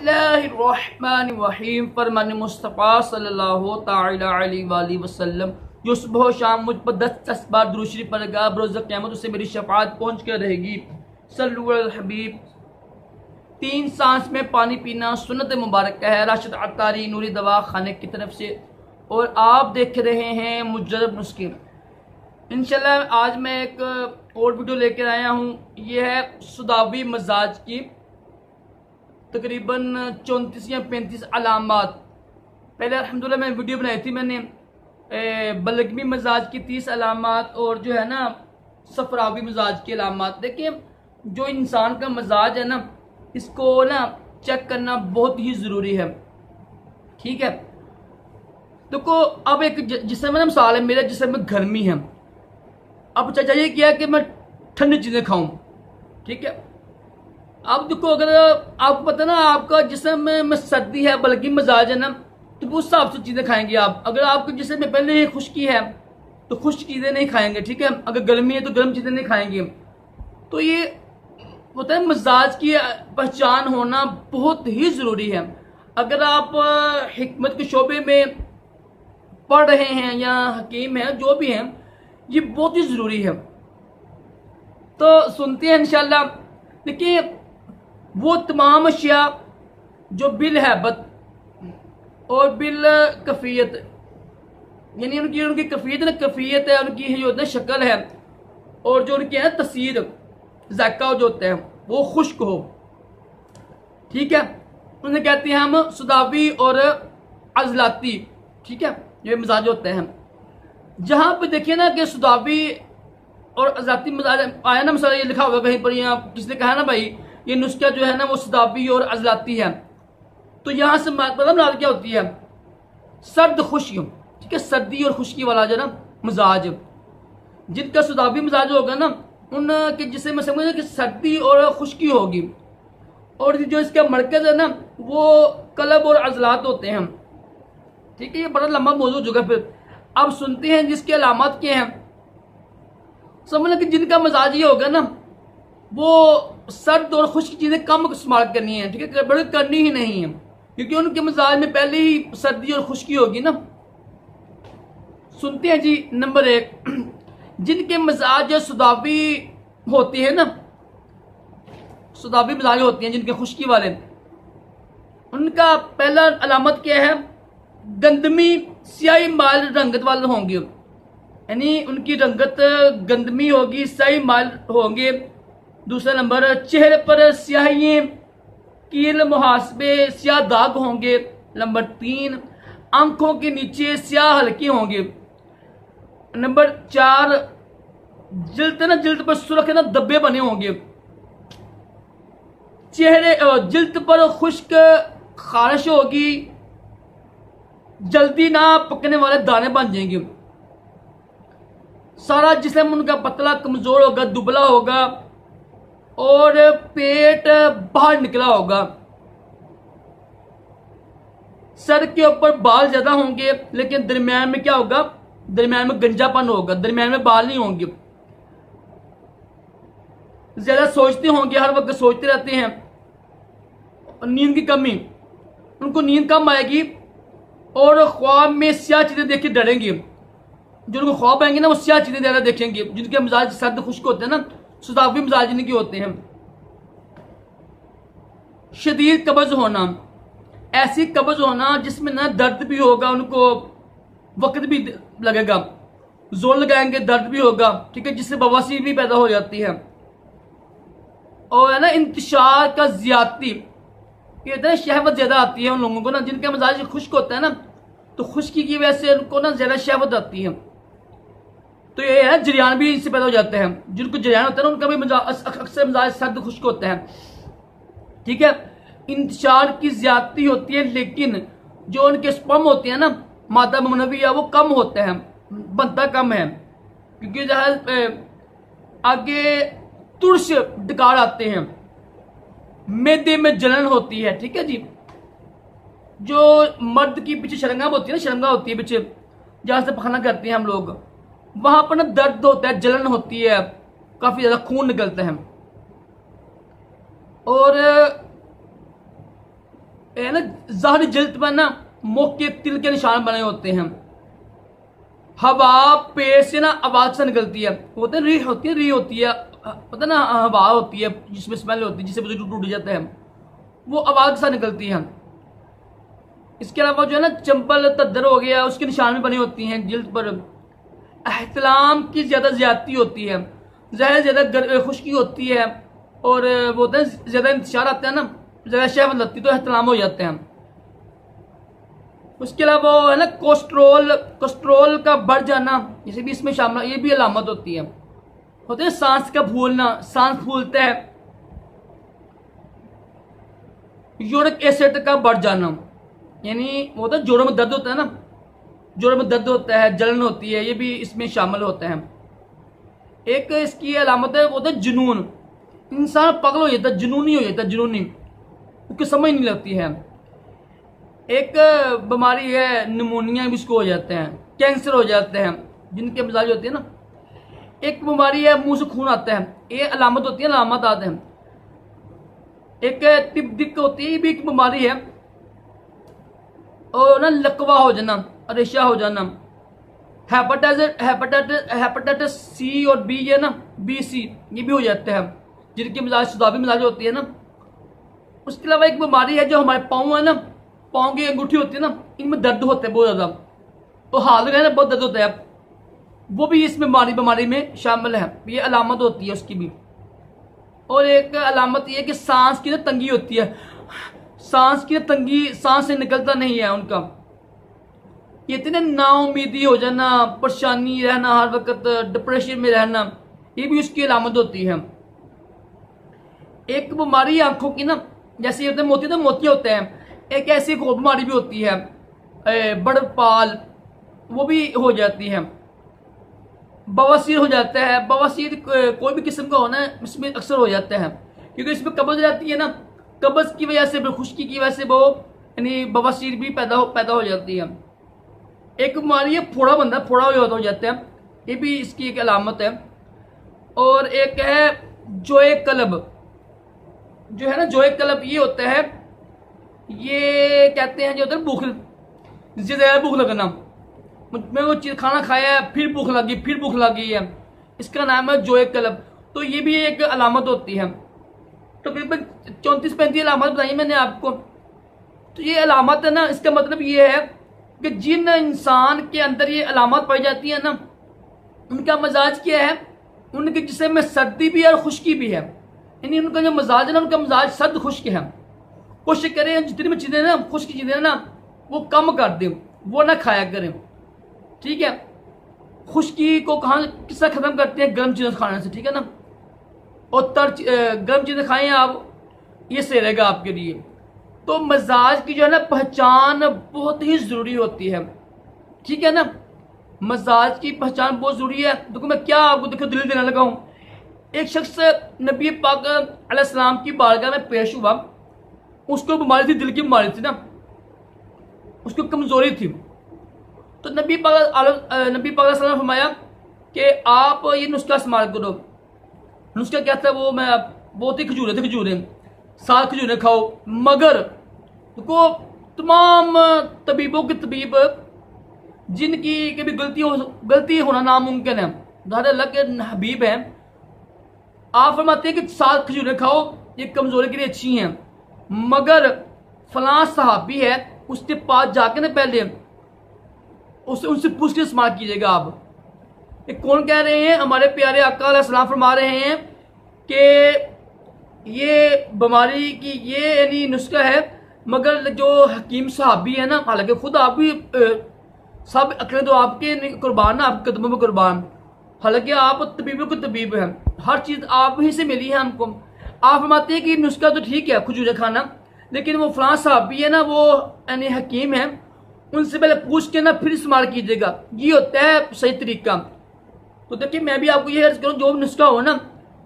बिस्मिल्लाहिर्रहमानिर्रहीम। फरमान मुस्तफ़ा सल्लल्लाहु तआला अलैहि वसल्लम जो सुबह शाम मुझ पर 10 बार दुरूद शरीफ पढ़ेगा रोज़ क़यामत उसे मेरी शफ़ाअत पहुँच कर रहेगी। सल्लल्लाहु अलैहि हबीब। 3 सांस में पानी पीना सुन्नत मुबारक है। राशिद अत्तारी नूरी दवा खाने की तरफ से। और आप देख रहे हैं मुजर्रब नुस्खे। इंशाल्लाह आज मैं एक और वीडियो लेकर आया हूँ। ये है सुदावी मजाज की तकरीबन 34 या 35 अलामात। पहले अल्हम्दुलिल्लाह मैं वीडियो बनाई थी मैंने बलगमी मजाज की 30 अलामात और जो है ना सफरावी मजाज की अलामात। देखिए जो इंसान का मजाज है ना इसको ना चेक करना बहुत ही ज़रूरी है। ठीक है, देखो अब एक जिसम ना मिसाल है मेरे जिसम में गर्मी है। अब चाहिए क्या है कि मैं ठंडी चीज़ें खाऊं। ठीक है, अब देखो अगर आपको पता ना आपका जिस्म में सर्दी है बल्कि मजाज है ना तो उस हिसाब से चीज़ें खाएंगे आप। अगर आपके जिस्म में पहले ही खुश्की है तो खुश्क चीज़ें नहीं खाएंगे। ठीक है, अगर गर्मी है तो गर्म चीज़ें नहीं खाएंगे। तो ये होता है मजाज की पहचान होना बहुत ही ज़रूरी है। अगर आप हिकमत के शोबे में पढ़ रहे हैं या हकीम हैं जो भी हैं ये बहुत ही ज़रूरी है। तो सुनते हैं इंशाल्लाह। देखिए वो तमाम अशिया जो बिल हैबत और बिल कफ़ियत यानी उनकी कफ़ियत ना कफ़ियत है उनकी जो होता है शक्ल है और जो उनकी है ना तसीर ज़ायका जो होता है वो खुश्क हो। ठीक है, उन्हें कहते हैं हम सुदावी और अजलाती। ठीक है, ये मिजाज होते हैं। जहां पे देखिए ना कि सुदावी और अजलाती मिजाज आया ना मिसाल ये लिखा होगा कहीं पर या किसने कहा ना भाई ये नुस्खा जो है ना वो सुदावी और अजलाती है। तो यहां से मतलब ना क्या होती है सर्द खुश्क। ठीक है, सर्दी और खुश्की वाला जो ना मिजाज जिनका सुदावी मिजाज होगा ना उनके जिसे मैं समझ कि सर्दी और खुश्की होगी। और जो इसका मरकज है ना वो कलब और अजलात होते हैं। ठीक है, ये बड़ा लंबा मौजूद हो चुका। फिर अब सुनते हैं जिसकी अलामत क्या है। समझ कि जिनका मजाज ये होगा ना वो सर्द और खुश्क चीजें कम इस्तेमाल करनी है। ठीक है, बड़ी करनी ही नहीं है क्योंकि उनके मजाज में पहले ही सर्दी और खुश्की होगी ना। सुनते हैं जी नंबर 1 जिनके मजाज सुदावी होती है ना सुदावी मिजाज होती हैं जिनके खुश्की वाले उनका पहला अलामत क्या है गंदमी स्याही माल रंगत वाले होंगे। यानी उनकी रंगत गंदमी होगी स्याही माल होंगे। दूसरा नंबर चेहरे पर स्याही कील मुहासबे स्याह दाग होंगे। नंबर 3 आंखों के नीचे स्याह हल्के होंगे। नंबर 4 जिल्द पर सुर्ख ना धब्बे बने होंगे। चेहरे जिल्द पर खुश्क खारिश होगी। जल्दी ना पकने वाले दाने बन जाएंगे। सारा जिस्म उनका पतला कमजोर होगा दुबला होगा और पेट बाहर निकला होगा। सर के ऊपर बाल ज्यादा होंगे लेकिन दरमियान में क्या होगा दरमियान में गंजापन होगा। दरमियान में बाल नहीं होंगे। ज्यादा सोचते होंगे हर वक्त सोचते रहते हैं। नींद की कमी उनको नींद कम आएगी और ख्वाब में स्याह चीजें देख के डरेंगे। जो उनको ख्वाब आएंगे ना वो स्याह चीजें ज्यादा देखेंगे। जिनके मिजाज सर्द खुश्क होते हैं ना सुदावी मिजाज जिनके होते हैं। शदीद कब्ज होना ऐसी कब्ज होना जिसमें ना दर्द भी होगा उनको वक्त भी लगेगा जोर लगाएंगे दर्द भी होगा। ठीक है, जिससे बवासीर भी पैदा हो जाती है। और है ना इंतशार का ज्यादती ये शहवत ज्यादा आती है उन लोगों को ना जिनका मिजाज खुश्क होता है ना तो खुश्की की वजह से उनको ना ज्यादा शहवत आती है। तो ये है जरियान भी इससे पैदा हो जाते हैं। जिनको जरियान होता है ना उनका भी मिजाज अक्सर मिजाज सर्द खुश्क होता है। ठीक है, इंतशार की ज्यादती होती है लेकिन जो उनके स्पर्म होते हैं ना मादा मनविया वो कम होते हैं बनता कम है क्योंकि जहाँ आगे तुरश डकार आते हैं मैदे में जलन होती है। ठीक है जी, जो मर्द की पीछे शरंगा होती है ना शरंगा होती है पीछे जहां से पखाना करते हैं हम लोग वहां पर ना दर्द होता है जलन होती है काफी ज्यादा खून निकलता है। और ना ज़ाहरी जल्द पर ना मौके तिल के निशान बने होते हैं। हवा पेड़ से ना आवाज से निकलती है, होते री होती है, री होती है, पता ना हवा होती है जिसमें स्मेल होती है, जिससे बुजुर्ग टूट जाते हैं, वो आवाज से निकलती है। इसके अलावा जो है ना चंपल तद्दर हो गया, उसके निशान भी बने होती हैं जिल्द पर। एहतलाम की ज्यादती होती है, ज्यादा खुश्की होती है, और वो होता है ज्यादा इंतजार आता है ना, ज्यादा शहवत लगती तो एहतलाम हो जाते हैं। उसके अलावा वो है ना कोलेस्ट्रोल का बढ़ जाना, जैसे भी इसमें शामिल, ये भी अलामत होती है। होते हैं सांस का फूलना, सांस फूलता है। यूरिक एसिड का बढ़ जाना, यानी वो होता है जोड़ों में दर्द होता है ना, जोड़ों में दर्द होता है, जलन होती है, ये भी इसमें शामिल होता है। एक इसकी अलामत है वो होता है जुनून, इंसान पागल हो जाता है, जुनूनी हो जाता है, जुनूनी, उसकी समझ नहीं लगती है। एक बीमारी है निमोनिया, भी इसको हो जाते हैं, कैंसर हो जाते हैं, जिनके मिजाज होती है ना। एक बीमारी है मुंह से खून आता है, ये अलामत होती है, अलामत आते हैं। एक टिप होती है, ये भी एक बीमारी है। और ना लकवा हो जाना, रेशा हो जाना। हेपेटाइटिस सी और बी है ना, बी सी, ये भी हो जाते हैं, जिनके मिजाज सुधाबी मिजाज होती है ना। उसके अलावा एक बीमारी है जो हमारे पाँव है ना, पाँव की अंगूठी होती है ना, इनमें दर्द होता है बहुत ज्यादा, तो हाथ में ना बहुत दर्द होता है, वो भी इस बीमारी में शामिल है, ये अलामत होती है उसकी भी। और एक अलामत ये कि सांस की ना तंगी होती है, सांस की तंगी, सांस से निकलता नहीं है उनका। ये इतने नाउमीदी हो जाना, परेशानी रहना, हर वक्त डिप्रेशन में रहना, ये भी उसकी अलामत होती है। एक बीमारी आंखों की ना, जैसे होते मोती, तो मोती होते हैं। एक ऐसी एक और बीमारी भी होती है बड़पाल, वो भी हो जाती है। बवासीर हो जाता है, बवासीर कोई भी किस्म का होना इसमें अक्सर हो जाता है, क्योंकि इसमें कब्ज हो जाती है ना, कब्ज की वजह से, खुश्की की वजह से वो यानी बवासीर भी पैदा हो जाती है। एक बीमारी है फोड़ा बंदा, फोड़ा हो जाता है, ये भी इसकी एक अलामत है। और एक है जोए कलब, जो है ना जोए कलब, ये होता है, ये कहते हैं जो होता है भूख, जिससे ज्यादा भूख लगना, मैं वो चीज खाना खाया है फिर भूख लगी है, इसका नाम है जोए कलब। तो ये भी एक अलामत होती है। तो तकरीबन 34-35 अलामत बताई मैंने आपको। तो ये अलामत है ना, इसका मतलब ये है कि जिन इंसान के अंदर ये अलामत पाई जाती है ना, उनका मजाज क्या है, उनके जिस्म में सर्दी भी है और खुश्की भी है, यानी उनका जो मजाज है ना, उनका मजाज सर्द खुश्क है। कोशिश करें जितनी भी चीजें ना, खुश्क चीजें ना, वो कम कर दें, वो ना खाया करें, ठीक है। खुश्की को कहाँ किस तरह खत्म करते हैं, गर्म चीजें खाने से, ठीक है ना। और गर्म चीजें खाएं आप, ये सही रहेगा आपके लिए। तो मजाज की जो है ना पहचान बहुत ही जरूरी होती है, ठीक है ना। मजाज की पहचान बहुत जरूरी है। देखो मैं क्या आपको देखो दिल देने लगा हूं। एक शख्स नबी पाक अलैहिस्सलाम की बारगाह में पेश हुआ, उसको बीमारी थी, दिल की बीमारी थी ना, उसको कमजोरी थी। तो नबी पाक ने फरमाया कि आप ये नुस्खा इस्तेमाल करो। नुस्खा क्या था, वो मैं बहुत ही खजूरें 7 खजूरें खाओ। मगर देखो तमाम तबीबों के तबीब, जिनकी कभी गलती होना नामुमकिन है, दादा अल्लाह के हबीब हैं, आप फरमाते हैं कि 7 खजूरें खाओ, ये कमजोरी के लिए अच्छी हैं। मगर फलां सहाबी है, उसके पास जाके ना पहले उनसे पूछ के इस्तेमाल कीजिएगा आप। ये कौन कह रहे हैं, हमारे प्यारे आका अलैहिस्सलाम फरमा रहे हैं कि ये बीमारी की ये यानी नुस्खा है। मगर जो हकीम सहाबी है ना, हालांकि खुद आप भी सब अकलें तो आपके कुर्बान ना, आपके कदमों में कुर्बान, हालांकि आप तबीबों के तबीब हैं, हर चीज आप ही से मिली है हमको। आप फरमाते हैं कि नुस्खा तो ठीक है खजूरें खाना, लेकिन वो फलां सहाबी है ना, वो यानी हकीम है, उनसे पहले पूछ के ना फिर इस्तेमाल कीजिएगा, ये होता है सही तरीका। तो देखिए मैं भी आपको ये अर्ज करूँ, जो नुस्खा हो ना,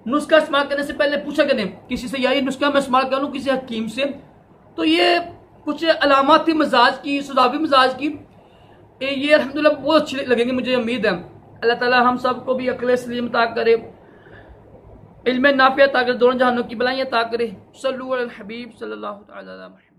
नुस्खा इस्तेमाल करने से पहले पूछा करें किसी से, यही नुस्खा मैं इस्तेमाल करूँ किसी हकीम से। तो ये कुछ अलामत थी मजाज की, सुदावी मजाज की, ये अल्हम्दुलिल्लाह बहुत अच्छी लगेंगे, मुझे उम्मीद है। अल्लाह ताला हम सबको भी अक्ल सलीम अता करे, इल्म नाफ़िया अता करे, दोनों जहानों की भलाइयाँ अता करे। सल्लल्लाहु अलैहि हबीब सल्लल्लाहु अलैहि वसल्लम।